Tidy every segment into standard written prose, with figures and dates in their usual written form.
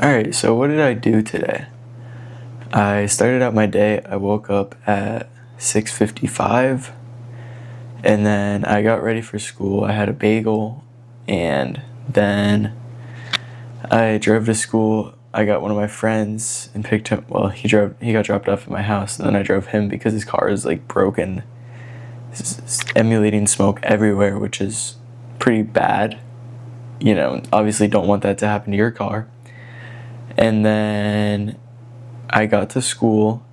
Alright, so what did I do today? I started out my day, I woke up at 6:55, and then I got ready for school. I had a bagel, and then I drove to school. I got one of my friends and picked him, well, he got dropped off at my house, and then I drove him because his car is like broken. It's emulating smoke everywhere, which is pretty bad. Obviously don't want that to happen to your car. And then I got to school,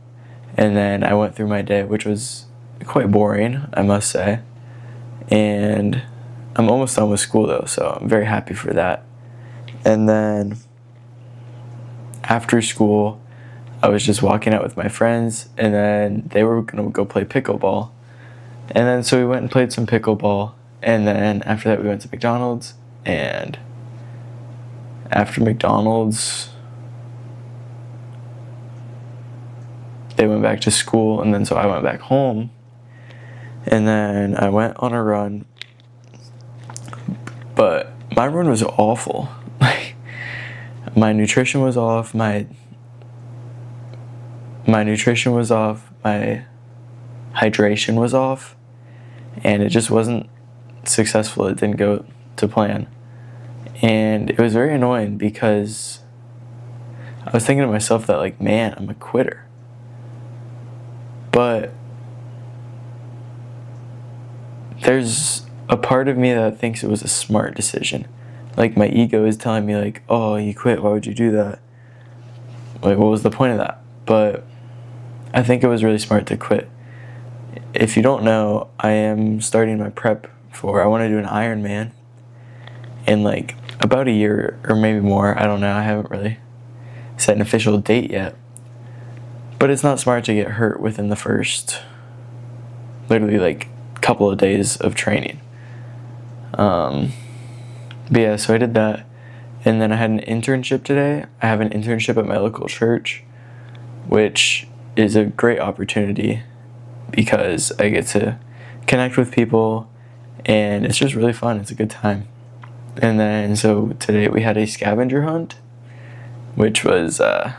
and then I went through my day, which was quite boring, I must say. And I'm almost done with school though, so I'm very happy for that. And then after school, I was just walking out with my friends, and then they were gonna go play pickleball. And then so we went and played some pickleball, and then after that we went to McDonald's, and after McDonald's they went back to school, and then so I went back home, and then I went on a run. But my run was awful. My nutrition was off, my nutrition was off, my hydration was off, and it just wasn't successful. It didn't go to plan. And it was very annoying because I was thinking to myself that, man, I'm a quitter. But there's a part of me that thinks it was a smart decision. My ego is telling me, oh, you quit, why would you do that? What was the point of that? But I think it was really smart to quit. If you don't know, I am starting my prep I want to do an Ironman in about a year or maybe more. I don't know, I haven't really set an official date yet. But it's not smart to get hurt within the first literally couple of days of training. But yeah, so I did that, and then I had an internship today. I have an internship at my local church, which is a great opportunity because I get to connect with people, and it's just really fun. It's a good time. And then so today we had a scavenger hunt, which was I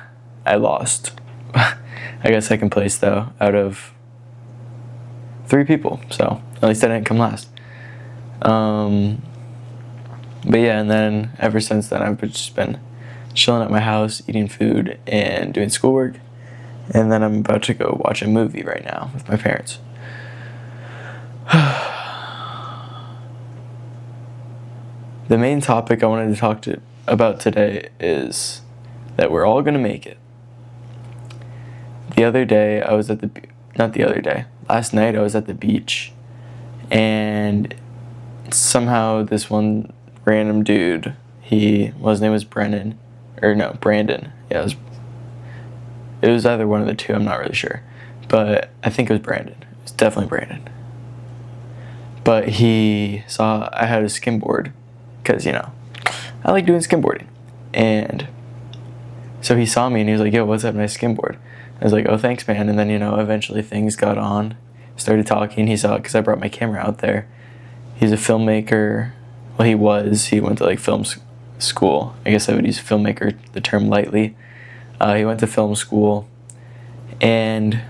lost. I got second place though, out of 3 people, so at least I didn't come last. But yeah, and then ever since then I've just been chilling at my house, eating food, and doing schoolwork. And then I'm about to go watch a movie right now with my parents. The main topic I wanted to talk about today is that we're all gonna make it. Last night I was at the beach, and somehow this one random dude, his name was Brandon. Yeah, it was either one of the two, I'm not really sure. But I think it was Brandon. It was definitely Brandon. But he saw I had a skimboard, because, I like doing skimboarding. And so he saw me and he was like, yo, what's up, nice skimboard? I was like, oh, thanks, man. And then, eventually things got on. Started talking. He saw it because I brought my camera out there. He's a filmmaker. Well, he went to film school. I guess I would use filmmaker, the term lightly. He went to film school. And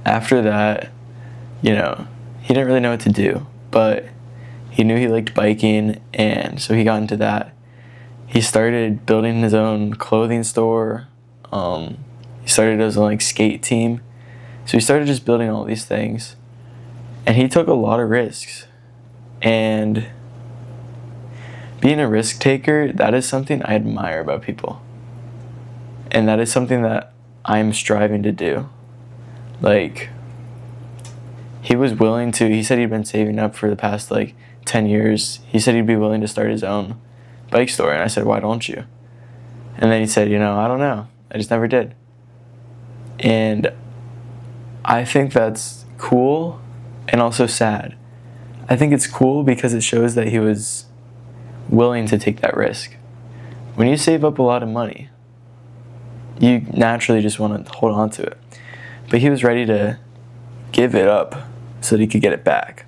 after that, he didn't really know what to do. But he knew he liked biking, and so he got into that. He started building his own clothing store. He started his own skate team. So he started just building all these things, and he took a lot of risks. And being a risk taker, that is something I admire about people, and that is something that I'm striving to do. He was willing to. He said he'd been saving up for the past 10 years. He said he'd be willing to start his own bike store, and I said, why don't you? And then he said, I don't know, I just never did. And I think that's cool and also sad. I think it's cool because it shows that he was willing to take that risk. When you save up a lot of money, you naturally just want to hold on to it. But he was ready to give it up so that he could get it back.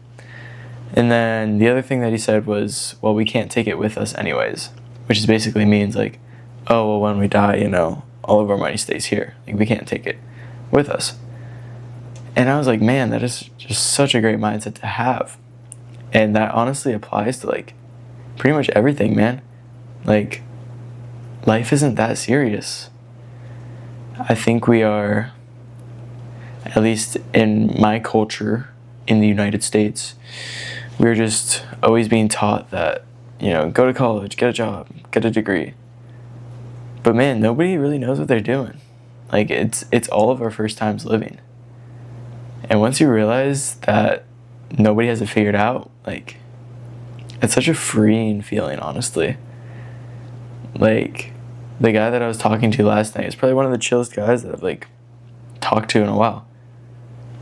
And then the other thing that he said was, well, we can't take it with us anyways, which is basically means like, oh, well, when we die, all of our money stays here. Like, we can't take it with us. And I was like, man, that is just such a great mindset to have. And that honestly applies to like pretty much everything, man. Like, life isn't that serious. I think we are, at least in my culture in the United States, we're just always being taught that, go to college, get a job, get a degree. But man, nobody really knows what they're doing. Like, it's all of our first times living. And once you realize that nobody has it figured out, like, it's such a freeing feeling, honestly. Like, the guy that I was talking to last night is probably one of the chillest guys that I've, like, talked to in a while.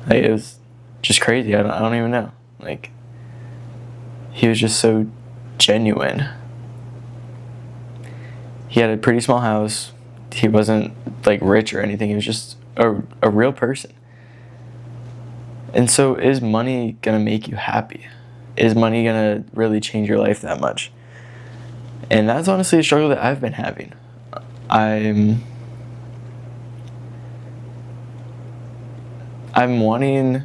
Like, it was just crazy. I don't even know. Like, he was just so genuine. He had a pretty small house. He wasn't, like, rich or anything. He was just a real person. And so, is money gonna make you happy? Is money gonna really change your life that much? And that's honestly a struggle that I've been having. I'm wanting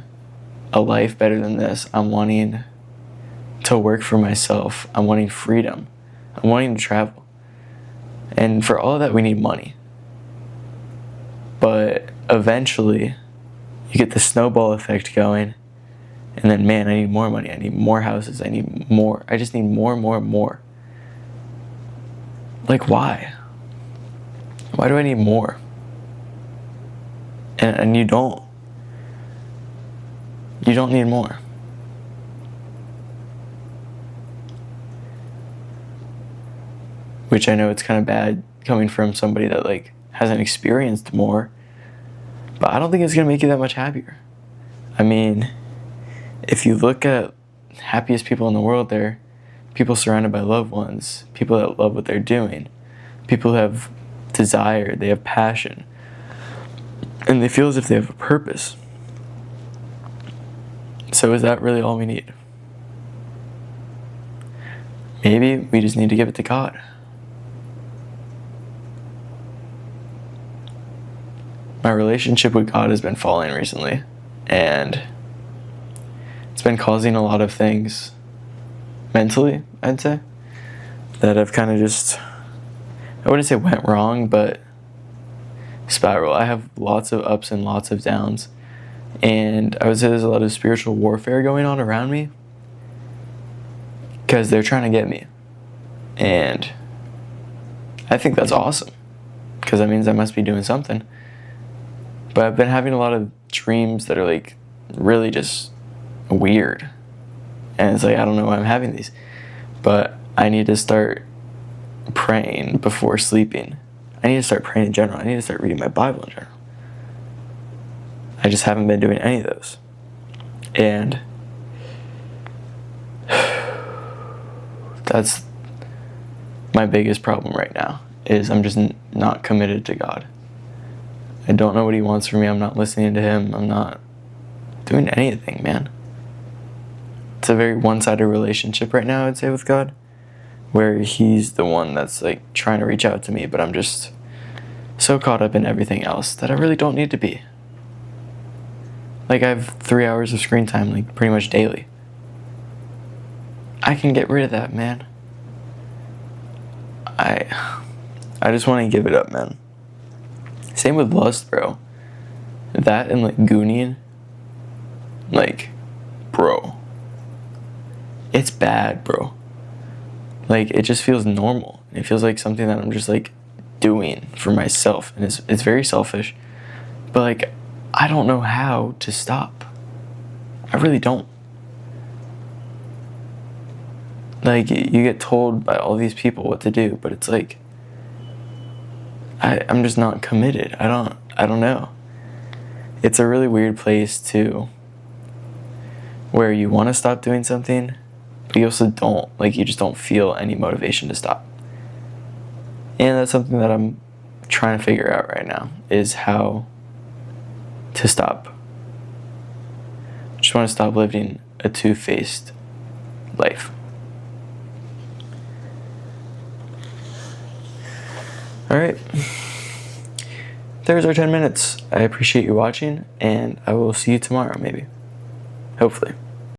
a life better than this. I'm wanting to work for myself. I'm wanting freedom. I'm wanting to travel. And for all of that, we need money. But eventually, you get the snowball effect going. And then, man, I need more money. I need more houses. I need more. I just need more and more and more. Like, why? Why do I need more? And you don't. You don't need more. Which I know it's kind of bad coming from somebody that, like, hasn't experienced more. But I don't think it's going to make you that much happier. I mean, if you look at happiest people in the world, they're people surrounded by loved ones, people that love what they're doing, people who have desire, they have passion, and they feel as if they have a purpose. So is that really all we need? Maybe we just need to give it to God. My relationship with God has been falling recently, and it's been causing a lot of things mentally, I'd say, that have kind of just, I wouldn't say went wrong, but spiral. I have lots of ups and lots of downs, and I would say there's a lot of spiritual warfare going on around me because they're trying to get me, and I think that's awesome because that means I must be doing something. But I've been having a lot of dreams that are like really just weird, and it's like, I don't know why I'm having these, but I need to start praying before sleeping. I need to start praying in general. I need to start reading my Bible in general. I just haven't been doing any of those. And that's my biggest problem right now, is I'm just not committed to God. I don't know what he wants from me. I'm not listening to him. I'm not doing anything, man. It's a very one-sided relationship right now, I'd say, with God, where he's the one that's like trying to reach out to me, but I'm just so caught up in everything else that I really don't need to be. Like, I have 3 hours of screen time, like, pretty much daily. I can get rid of that, man. I just want to give it up, man. Same with lust, bro. That and, like, gooning, like, bro. It's bad, bro. Like, it just feels normal. It feels like something that I'm just, like, doing for myself. And it's very selfish. But, like, I don't know how to stop. I really don't. Like, you get told by all these people what to do, but it's like, I'm just not committed. I don't know. It's a really weird place too, where you want to stop doing something, but you also don't. Like, you just don't feel any motivation to stop. And that's something that I'm trying to figure out right now, is how to stop. I just want to stop living a two-faced life. Alright. There's our 10 minutes. I appreciate you watching, and I will see you tomorrow, maybe. Hopefully.